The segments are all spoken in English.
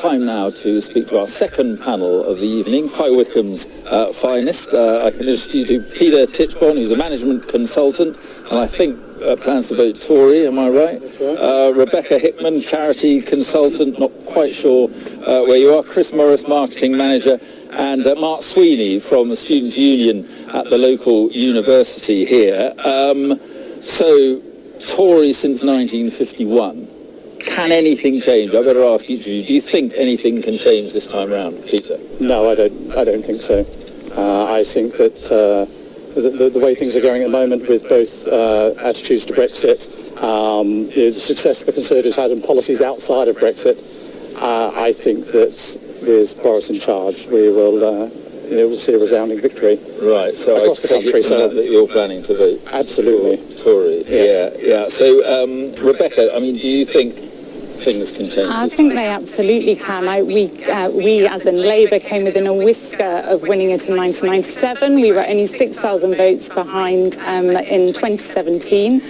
time now to speak to our second panel of the evening, High Wycombe's finest. I can introduce you to Peter Tichborne, who's a management consultant, and I think plans to vote Tory, am I right? That's right. Rebecca Hickman, charity consultant, not quite sure where you are. Chris Morris, marketing manager, and Mark Sweeney from the Students' Union at the local university here. So, Tory since 1951. Can anything change? I better ask each of you. Do you think anything can change this time round, Peter? No, I don't think so. I think that the way things are going at the moment, with both attitudes to Brexit, the success the Conservatives had in policies outside of Brexit, I think that with Boris in charge, we will we'll see a resounding victory. Right. So across the country. So that you're planning to vote. Absolutely. Tory. Yes. Yeah. So, Rebecca, I mean, do you think things can change? I think they absolutely can. We, as in Labour, came within a whisker of winning it in 1997. We were only 6,000 votes behind in 2017.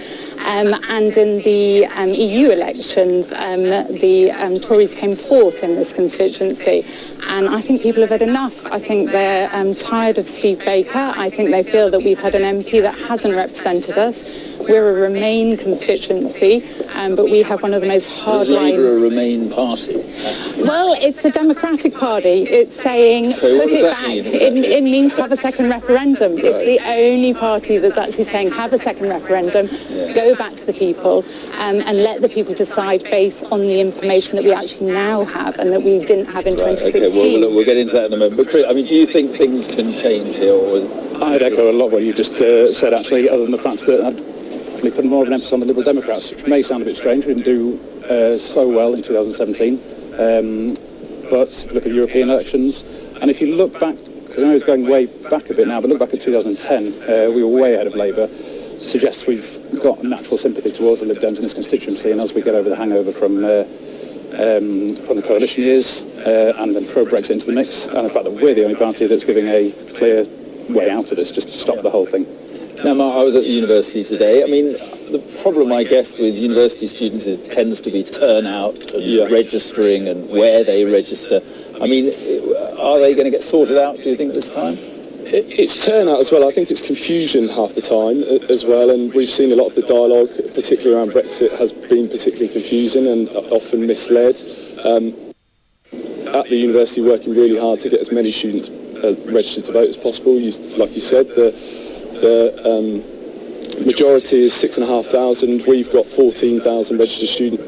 And in the EU elections, the Tories came fourth in this constituency. And I think people have had enough. I think they're tired of Steve Baker. I think they feel that we've had an MP that hasn't represented us. We're a Remain constituency, but we have one of the most hardline... Is Labour a Remain party? Well, it's a democratic party. It's saying, so put it back. Mean? It means have a second referendum. Right. It's the only party that's actually saying have a second referendum, go back to the people, and let the people decide based on the information that we actually now have and that we didn't have in 2016. Okay, well, we'll get into that in a moment. But Chris, I mean, do you think things can change here? I'd echo a lot of what you just said, actually, other than the fact that I'd probably put more of an emphasis on the Liberal Democrats, which may sound a bit strange. We didn't do so well in 2017. But if you look at European elections, and if you look back, I know it's going way back a bit now, but look back at 2010, we were way ahead of Labour. Suggests we've got natural sympathy towards the Lib Dems in this constituency, and as we get over the hangover from the coalition years and then throw Brexit into the mix, and the fact that we're the only party that's giving a clear way out of this, just to stop the whole thing. Now, Mark, I was at the university today. I mean, the problem, I guess, with university students tends to be turnout and registering and where they register. I mean, are they going to get sorted out, do you think, this time? It's turnout as well. I think it's confusion half the time as well, and we've seen a lot of the dialogue, particularly around Brexit, has been particularly confusing and often misled. At the university, working really hard to get as many students registered to vote as possible. Like you said, the majority is 6,500. We've got 14,000 registered students.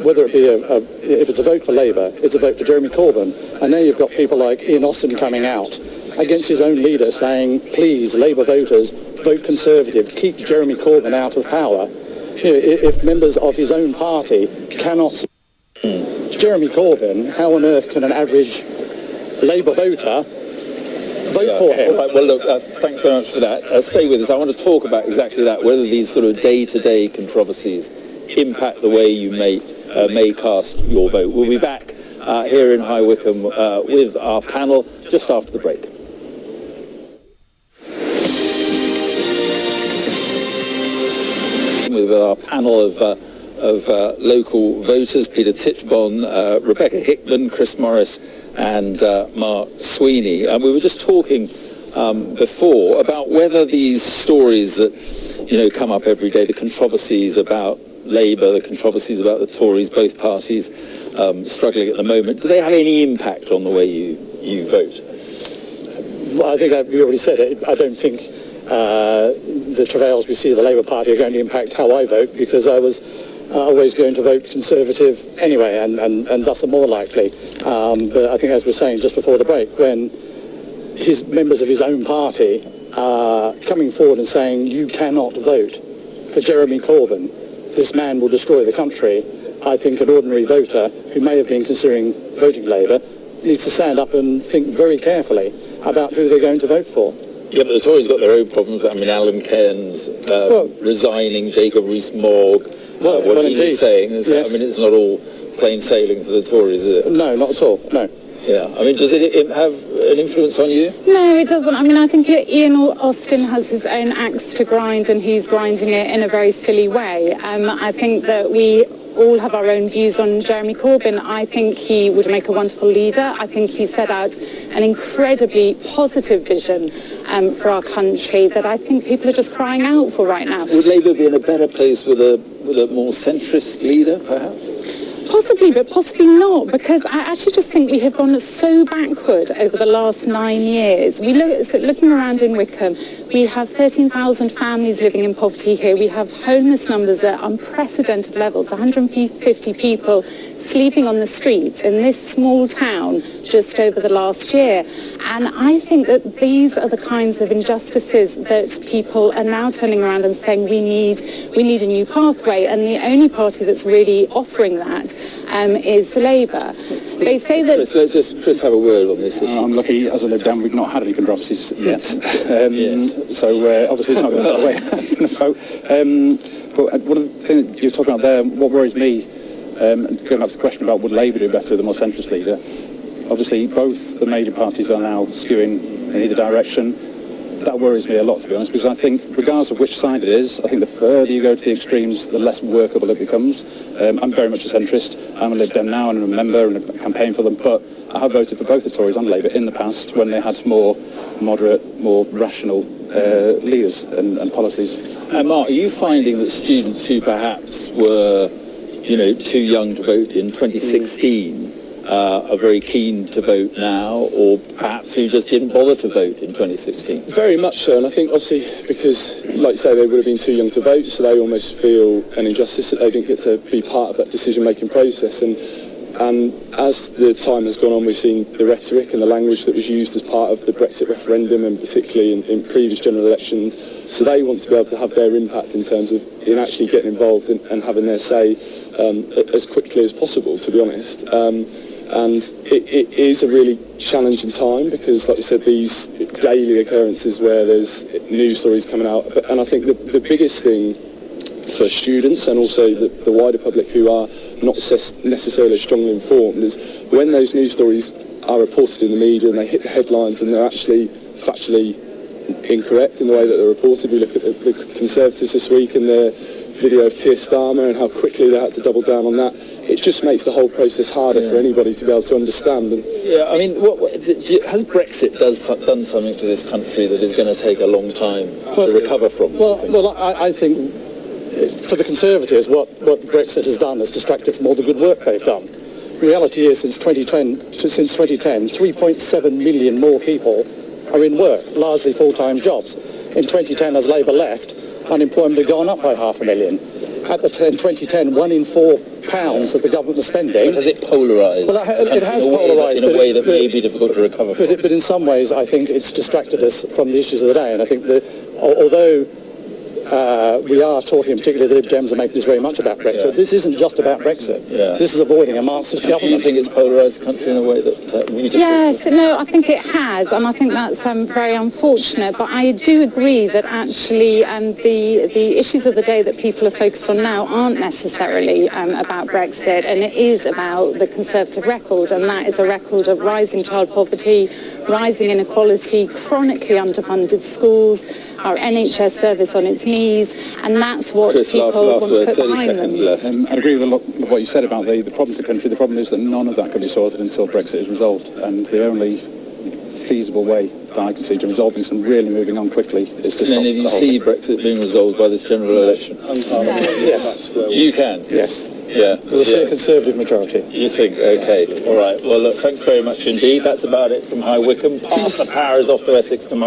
Whether it be if it's a vote for Labour, it's a vote for Jeremy Corbyn. And now you've got people like Ian Austin coming out against his own leader saying, please, Labour voters, vote Conservative, keep Jeremy Corbyn out of power. If members of his own party cannot Jeremy Corbyn, how on earth can an average Labour voter vote for him? Right, well, look, thanks very much for that. Stay with us. I want to talk about exactly that, whether these sort of day-to-day controversies impact the way you may cast your vote. We'll be back here in High Wycombe with our panel just after the break. With our panel of local voters, Peter Tichborne, Rebecca Hickman, Chris Morris and Mark Sweeney. And we were just talking before about whether these stories that come up every day, the controversies about Labour, the controversies about the Tories, both parties struggling at the moment, do they have any impact on the way you vote? Well, I think we already said it. I don't think the travails we see of the Labour Party are going to impact how I vote, because I was always going to vote Conservative anyway, and thus are more likely. But I think, as we were saying just before the break, when his members of his own party are coming forward and saying, you cannot vote for Jeremy Corbyn, this man will destroy the country, I think an ordinary voter who may have been considering voting Labour needs to stand up and think very carefully about who they're going to vote for. Yeah, but the Tories got their own problems. I mean, Alan Cairns resigning, Jacob Rees-Mogg, what he was saying. Yes. I mean, it's not all plain sailing for the Tories, is it? No, not at all, no. Yeah, I mean, does it have an influence on you? No, it doesn't. I mean, I think Ian Austin has his own axe to grind, and he's grinding it in a very silly way. I think that we all have our own views on Jeremy Corbyn. I think he would make a wonderful leader. I think he set out an incredibly positive vision for our country that I think people are just crying out for right now. Would Labour be in a better place with a more centrist leader, perhaps? Possibly, but possibly not, because I actually just think we have gone so backward over the last 9 years. Looking around in Wycombe, we have 13,000 families living in poverty here. We have homeless numbers at unprecedented levels, 150 people sleeping on the streets in this small town just over the last year. And I think that these are the kinds of injustices that people are now turning around and saying we need a new pathway, and the only party that's really offering that is Labour. They say that... Chris, let's just have a word on this issue. I'm lucky, as I live down, we've not had any controversies yet. So obviously it's not going to vote. But one of the things that you're talking about there, what worries me, and going back to the question about would Labour do better with a more centrist leader, obviously both the major parties are now skewing in either direction. That worries me a lot, to be honest, because I think, regardless of which side it is, I think the further you go to the extremes, the less workable it becomes. I'm very much a centrist. I'm a Lib Dem now and I'm a member and I campaign for them, but I have voted for both the Tories and Labour in the past when they had more moderate, more rational leaders and policies. And Mark, are you finding that students who perhaps were, too young to vote in 2016 are very keen to vote now, or perhaps who just didn't bother to vote in 2016? Very much so, and I think obviously because, like you say, they would have been too young to vote, so they almost feel an injustice that they didn't get to be part of that decision-making process. And as the time has gone on, we've seen the rhetoric and the language that was used as part of the Brexit referendum, and particularly in previous general elections. So they want to be able to have their impact in terms of in actually getting involved and having their say as quickly as possible, to be honest. And it is a really challenging time because, like you said, these daily occurrences where there's news stories coming out. And I think the biggest thing for students and also the wider public who are not necessarily strongly informed is when those news stories are reported in the media and they hit the headlines and they're actually factually incorrect in the way that they're reported. We look at the Conservatives this week and their video of Keir Starmer and how quickly they had to double down on that. It just makes the whole process harder for anybody to be able to understand. Yeah, I mean, has Brexit done something to this country that is going to take a long time to recover from? Well, I think for the Conservatives, what Brexit has done is distracted from all the good work they've done. The reality is, since 2010, 3.7 million more people are in work, largely full-time jobs. In 2010, as Labour left, unemployment had gone up by 500,000. In 2010, £1 in £4 that the government was spending... But has it polarised? Well, it has polarised. In a way that may be difficult to recover from. But in some ways, I think it's distracted us from the issues of the day. And I think that although we are talking, particularly the Lib Dems are making this very much about Brexit, this isn't just about Brexit. Yeah. This is avoiding a Marxist government. Do you think it's polarised the country in a way that we just... Yes, no, I think it has, and I think that's very unfortunate. But I do agree that actually the issues of the day that people are focused on now aren't necessarily about Brexit, and it is about the Conservative record, and that is a record of rising child poverty, rising inequality, chronically underfunded schools, our NHS service on its knees, and that's what Chris, people last want to word, put behind them. I agree with a lot of what you said about the problems of the country. The problem is that none of that can be sorted until Brexit is resolved, and the only feasible way that I can see to resolving some really moving on quickly is to stop the whole thing. And then if you see Brexit being resolved by this general election? Yes. You can? Yes. Yeah. We'll see a Conservative majority. You think? Okay. All right. Well, look, thanks very much indeed. That's about it from High Wycombe. Path to Power is off to Essex tomorrow.